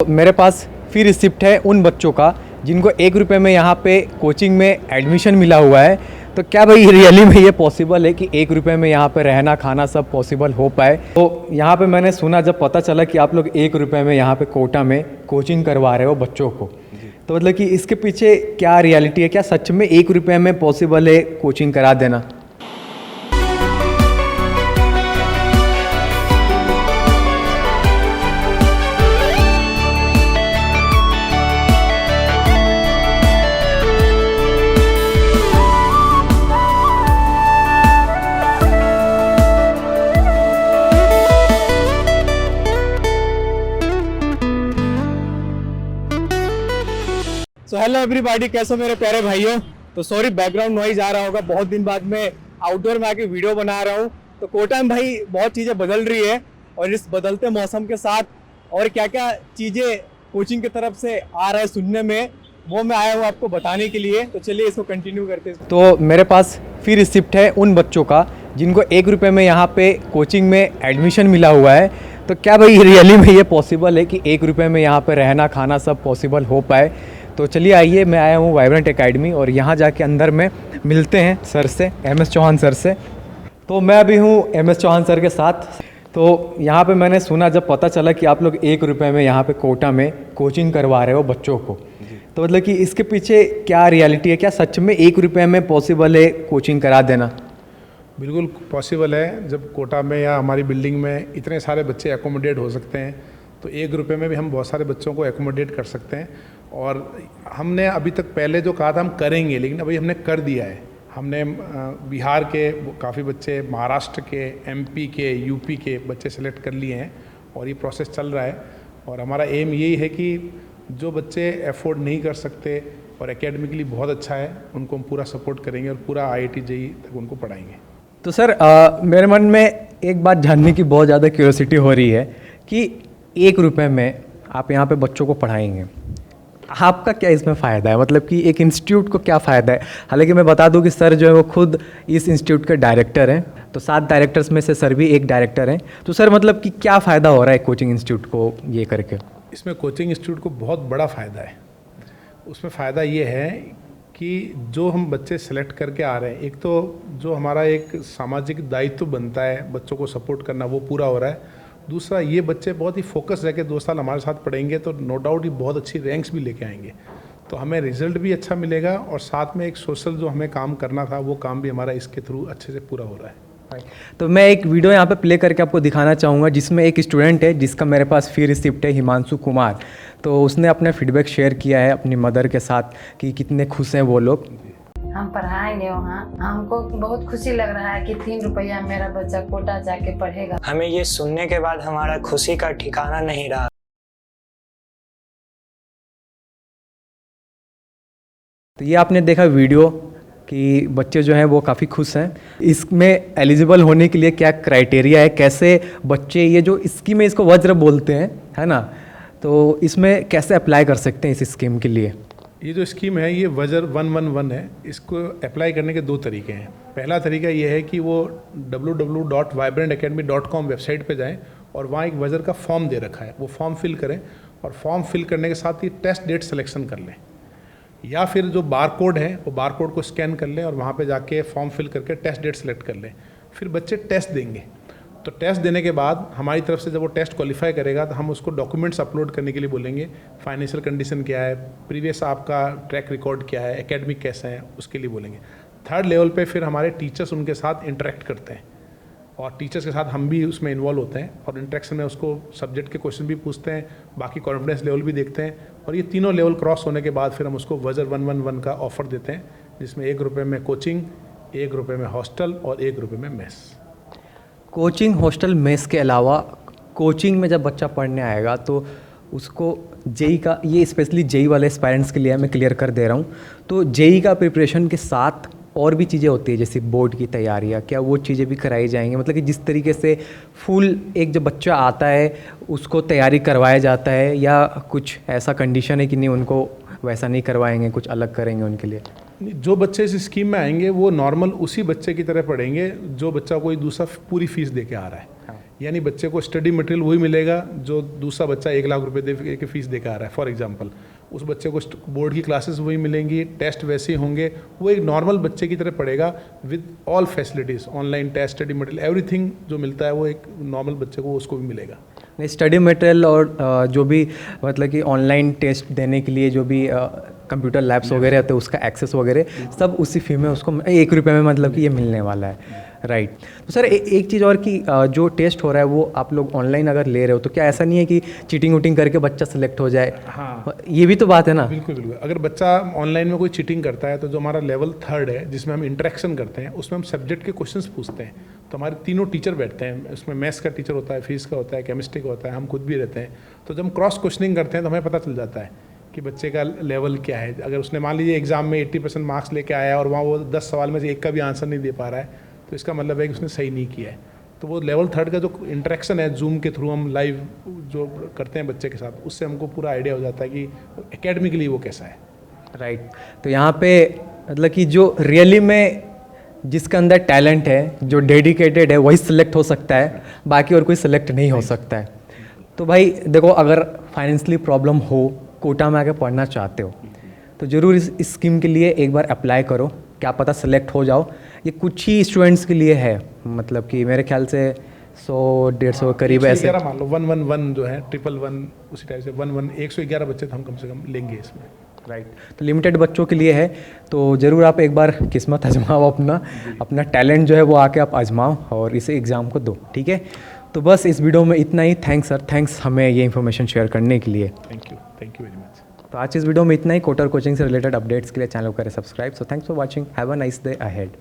मेरे पास free receipt है उन बच्चों का जिनको 1 रुपये में यहाँ पे कोचिंग में एडमिशन मिला हुआ है। तो क्या भाई रियली में ये पॉसिबल है कि 1 रुपये में यहाँ पे रहना खाना सब पॉसिबल हो पाए? तो यहाँ पे मैंने सुना, जब पता चला कि आप लोग 1 रुपये में यहाँ पे कोटा में कोचिंग करवा रहे हो बच्चों को, तो मतलब कि इसके पीछे क्या रियलिटी है? क्या सच में 1 रुपये में पॉसिबल है कोचिंग करा देना? सो हेलो एवरीबॉडी, कैसे हो मेरे प्यारे भाइयों? तो सॉरी बैकग्राउंड नॉइज आ रहा होगा, बहुत दिन बाद मैं आउटडोर में आके वीडियो बना रहा हूँ। तो कोटा में भाई बहुत चीज़ें बदल रही है, और इस बदलते मौसम के साथ और क्या क्या चीज़ें कोचिंग की तरफ से आ रहा है सुनने में, वो मैं आया हूँ आपको बताने के लिए। तो चलिए इसको कंटिन्यू करते हैं। तो मेरे पास फ्री रिसिप्ट है उन बच्चों का जिनको 1 रुपये में यहाँ पे कोचिंग में एडमिशन मिला हुआ है। तो क्या भाई रियली में ये पॉसिबल है कि 1 रुपये में यहाँ पे रहना खाना सब पॉसिबल हो पाए? तो चलिए आइए, मैं आया हूँ वाइब्रेंट एकेडमी और यहाँ जाके अंदर में मिलते हैं सर से, MS चौहान सर से। तो मैं अभी हूँ MS चौहान सर के साथ। तो यहाँ पे मैंने सुना, जब पता चला कि आप लोग 1 रुपये में यहाँ पे कोटा में कोचिंग करवा रहे हो बच्चों को, तो मतलब कि इसके पीछे क्या रियलिटी है? क्या सच में 1 रुपये में पॉसिबल है कोचिंग करा देना? बिल्कुल पॉसिबल है। जब कोटा में या हमारी बिल्डिंग में इतने सारे बच्चे एकोमोडेट हो सकते हैं, तो 1 रुपये में भी हम बहुत सारे बच्चों को एकोमोडेट कर सकते हैं। और हमने अभी तक पहले जो कहा था हम करेंगे, लेकिन अभी हमने कर दिया है। हमने बिहार के काफ़ी बच्चे, महाराष्ट्र के, MP के, UP के बच्चे सेलेक्ट कर लिए हैं और ये प्रोसेस चल रहा है। और हमारा एम यही है कि जो बच्चे अफोर्ड नहीं कर सकते और एकेडमिकली बहुत अच्छा है, उनको हम पूरा सपोर्ट करेंगे और पूरा IIT JEE तक उनको पढ़ाएंगे। तो सर मेरे मन में एक बात जानने की बहुत ज़्यादा क्यूरियोसिटी हो रही है कि 1 रुपये में आप यहाँ पे बच्चों को पढ़ाएंगे, आपका क्या इसमें फ़ायदा है? मतलब कि एक इंस्टीट्यूट को क्या फ़ायदा है? हालांकि मैं बता दूं कि सर जो है वो खुद इस इंस्टीट्यूट के डायरेक्टर हैं, तो 7 डायरेक्टर्स में से सर भी एक डायरेक्टर हैं। तो सर मतलब कि क्या फ़ायदा हो रहा है कोचिंग इंस्टीट्यूट को ये करके? इसमें कोचिंग इंस्टीट्यूट को बहुत बड़ा फ़ायदा है। उसमें फ़ायदा ये है कि जो हम बच्चे सेलेक्ट करके आ रहे हैं, एक तो जो हमारा एक सामाजिक दायित्व बनता है बच्चों को सपोर्ट करना, वो पूरा हो रहा है। दूसरा, ये बच्चे बहुत ही फोकस रह के 2 साल हमारे साथ पढ़ेंगे, तो नो डाउट ही बहुत अच्छी रैंक्स भी लेके आएंगे। तो हमें रिजल्ट भी अच्छा मिलेगा और साथ में एक सोशल जो हमें काम करना था, वो काम भी हमारा इसके थ्रू अच्छे से पूरा हो रहा है। तो मैं एक वीडियो यहाँ पे प्ले करके आपको दिखाना चाहूँगा, जिसमें एक स्टूडेंट है जिसका मेरे पास फ्री रिसिप्ट है, हिमांशु कुमार। तो उसने अपना फीडबैक शेयर किया है अपनी मदर के साथ कि कितने खुश हैं वो लोग। हम पढ़ाएंगे वहाँ, हमको बहुत खुशी लग रहा है कि 3 रुपया मेरा बच्चा कोटा जाके पढ़ेगा। हमें ये सुनने के बाद हमारा खुशी का ठिकाना नहीं रहा। तो ये आपने देखा वीडियो कि बच्चे जो हैं वो काफ़ी खुश हैं। इसमें एलिजिबल होने के लिए क्या क्राइटेरिया है? कैसे बच्चे, ये जो स्कीम है इसको वज्र बोलते हैं, है ना, तो इसमें कैसे अप्लाई कर सकते हैं इस स्कीम के लिए? ये जो स्कीम है ये वज्र 111 है। इसको अप्लाई करने के 2 तरीके हैं। पहला तरीका ये है कि वो www.vibrantacademy.com वेबसाइट पे जाएं और वहाँ एक वज्र का फॉर्म दे रखा है, वो फॉर्म फिल करें और फॉर्म फिल करने के साथ ही टेस्ट डेट सिलेक्शन कर लें, या फिर जो बारकोड है वो बारकोड को स्कैन कर लें और वहाँ पे जाके फॉर्म फिल करके टेस्ट डेट सेलेक्ट कर लें। फिर बच्चे टेस्ट देंगे। तो टेस्ट देने के बाद हमारी तरफ से जब वो टेस्ट क्वालिफाई करेगा तो हम उसको डॉक्यूमेंट्स अपलोड करने के लिए बोलेंगे। फाइनेंशियल कंडीशन क्या है, प्रीवियस आपका ट्रैक रिकॉर्ड क्या है, एकेडमिक कैसा है, उसके लिए बोलेंगे। 3rd लेवल पे फिर हमारे टीचर्स उनके साथ इंटरेक्ट करते हैं और टीचर्स के साथ हम भी उसमें इन्वॉल्व होते हैं और इंटरेक्शन में उसको सब्जेक्ट के क्वेश्चन भी पूछते हैं, बाकी कॉन्फिडेंस लेवल भी देखते हैं। और ये तीनों लेवल क्रॉस होने के बाद फिर हम उसको वज्र 111 का ऑफर देते हैं, जिसमें 1 रुपये में कोचिंग, 1 रुपये में हॉस्टल और 1 रुपये में मेस। कोचिंग, हॉस्टल, मेस के अलावा कोचिंग में जब बच्चा पढ़ने आएगा तो उसको JEE का, ये स्पेशली JEE वाले एस्पायरेंट्स के लिए मैं क्लियर कर दे रहा हूँ, तो JEE का प्रिपरेशन के साथ और भी चीज़ें होती है जैसे बोर्ड की तैयारियाँ, क्या वो चीज़ें भी कराई जाएंगी? मतलब कि जिस तरीके से फुल एक जब बच्चा आता है उसको तैयारी करवाया जाता है, या कुछ ऐसा कंडीशन है कि नहीं उनको वैसा नहीं करवाएंगे, कुछ अलग करेंगे उनके लिए? जो बच्चे इस स्कीम में आएंगे वो नॉर्मल उसी बच्चे की तरह पढ़ेंगे जो बच्चा कोई दूसरा पूरी फीस दे के आ रहा है। यानी बच्चे को स्टडी मटेरियल वही मिलेगा जो दूसरा बच्चा 1 लाख रुपए दे के फीस दे के आ रहा है फॉर एग्जांपल। उस बच्चे को बोर्ड की क्लासेस वही मिलेंगी, टेस्ट वैसे ही होंगे, वो एक नॉर्मल बच्चे की तरह पढ़ेगा with all facilities, online test, study material, everything जो मिलता है वो एक नॉर्मल बच्चे को उसको भी मिलेगा। स्टडी मटेरियल और जो भी मतलब कि ऑनलाइन टेस्ट देने के लिए जो भी कंप्यूटर लैब्स वगैरह होते हैं उसका एक्सेस वगैरह सब उसी फी में उसको 1 रुपये में मतलब कि ये मिलने वाला है, राइट। तो सर एक चीज़ और कि जो टेस्ट हो रहा है वो आप लोग ऑनलाइन अगर ले रहे हो तो क्या ऐसा नहीं है कि चीटिंग वूटिंग करके बच्चा सेलेक्ट हो जाए? हाँ, ये भी तो बात है ना। बिल्कुल बिल्कुल। अगर बच्चा ऑनलाइन में कोई चीटिंग करता है तो जो हमारा लेवल 3 है जिसमें हम इंटरेक्शन करते हैं उसमें हम सब्जेक्ट के क्वेश्चंस पूछते हैं। तो हमारे तीनों टीचर बैठते हैं, उसमें मैथ्स का टीचर होता है, फिजिक्स का होता है, केमिस्ट्री का होता है, हम खुद भी रहते हैं। तो जब हम क्रॉस क्वेश्चनिंग करते हैं तो हमें पता चल जाता है कि बच्चे का लेवल क्या है। अगर उसने मान लीजिए एग्जाम में 80% मार्क्स लेके आया और वहाँ वो 10 सवाल में से एक का भी आंसर नहीं दे पा रहा है तो इसका मतलब है कि उसने सही नहीं किया है। तो वो लेवल 3 का जो इंटरेक्शन है जूम के थ्रू हम लाइव जो करते हैं बच्चे के साथ, उससे हमको पूरा आइडिया हो जाता है कि एकेडमिकली वो कैसा है, राइट। तो यहाँ पे मतलब कि जो रियली में जिसके अंदर टैलेंट है, जो डेडिकेटेड है, वही सिलेक्ट हो सकता है, बाकी और कोई सिलेक्ट नहीं हो सकता है। तो भाई देखो, अगर फाइनेंशियली प्रॉब्लम हो, कोटा में आके पढ़ना चाहते हो तो ज़रूर इस स्कीम के लिए एक बार अप्लाई करो, क्या पता सेलेक्ट हो जाओ। ये कुछ ही स्टूडेंट्स के लिए है, मतलब कि मेरे ख्याल से 100-150 करीब ऐसे, मान लो 111 जो है 111 उसी टाइप से 111 बच्चे तो हम कम से कम लेंगे इसमें, राइट। तो लिमिटेड बच्चों के लिए है, तो ज़रूर आप एक बार किस्मत आजमाओ, अपना टैलेंट जो है वो आके आप आजमाओ और इसे एग्ज़ाम को दो, ठीक है। तो बस इस वीडियो में इतना ही। थैंक्स सर, थैंक्स हमें ये इन्फॉर्मेशन शेयर करने के लिए। Thank you very much. तो आज इस वीडियो में इतना ही। कोटर कोचिंग से रिलेटेड अपडेट्स के लिए चैनल को करें subscribe. So thanks for watching, have a nice day ahead.